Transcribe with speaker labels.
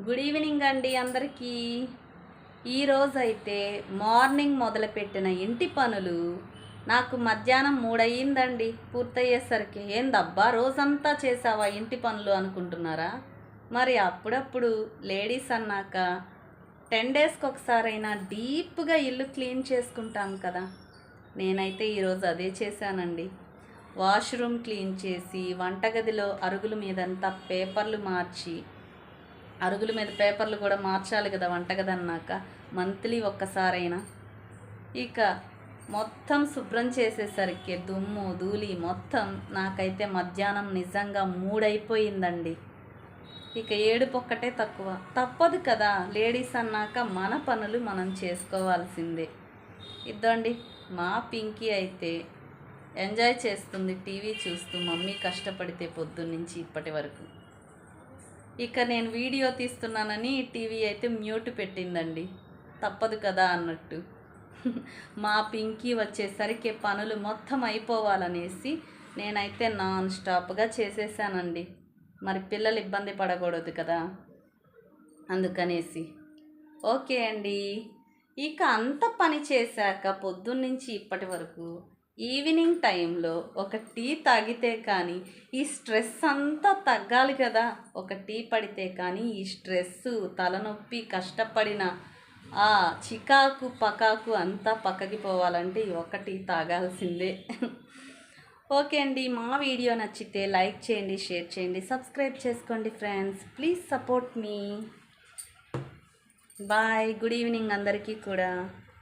Speaker 1: Good evening అండి అందరికీ. ఈరోజైతే మార్నింగ్ మొదలుపెట్టిన ఇంటి పనులు నాకు మధ్యాహ్నం 3 అయ్యిందండి పూర్తయ్యేసరికి. ఏందబ్బా రోజంతా చేసావా ఇంటి పనులు అనుకుంటున్నారా? మరి అప్పుడప్పుడు లేడీస్ అన్నాక 10 డేస్కి ఒకసారైనా డీప్గా ఇల్లు క్లీన్ చేసుకుంటాం కదా. నేనైతే ఈరోజు అదే చేశానండి. వాష్రూమ్ క్లీన్ చేసి వంటగదిలో అరుగుల మీదంతా పేపర్లు మార్చి, అరుగుల మీద పేపర్లు కూడా మార్చాలి కదా వంటగది అన్నాక, మంత్లీ ఒక్కసారైనా. ఇక మొత్తం శుభ్రం చేసేసరికి దుమ్ము ధూళి మొత్తం నాకైతే మధ్యాహ్నం నిజంగా 3 అయిపోయిందండి. ఇక ఏడుపు ఒక్కటే తక్కువ. తప్పదు కదా, లేడీస్ అన్నాక మన పనులు మనం చేసుకోవాల్సిందే. ఇద్దండి మా పింకీ అయితే ఎంజాయ్ చేస్తుంది టీవీ చూస్తూ, మమ్మీ కష్టపడితే పొద్దున్నుంచి ఇప్పటి వరకు. ఇక నేను వీడియో తీస్తున్నానని టీవీ అయితే మ్యూట్ పెట్టిందండి, తప్పదు కదా అన్నట్టు. మా పింకీ వచ్చేసరికి పనులు మొత్తం అయిపోవాలనేసి నేనైతే నాన్ స్టాప్గా చేసేసానండి. మరి పిల్లలు ఇబ్బంది పడకూడదు కదా, అందుకనేసి. ఓకే అండి, ఇక అంత పని చేశాక పొద్దున్నుంచి ఇప్పటి వరకు ఈవినింగ్ టైంలో ఒక టీ తాగితే కానీ ఈ స్ట్రెస్ అంతా తగ్గాలి కదా. ఒక టీ పడితే కానీ ఈ స్ట్రెస్సు, తలనొప్పి, కష్టపడిన ఆ చికాకు పకాకు అంతా పక్కకి పోవాలంటే ఒక టీ తాగాల్సిందే. ఓకే అండి, మా వీడియో నచ్చితే లైక్ చేయండి, షేర్ చేయండి, సబ్స్క్రైబ్ చేసుకోండి friends. Please support me. Bye, good evening అందరికీ కూడా.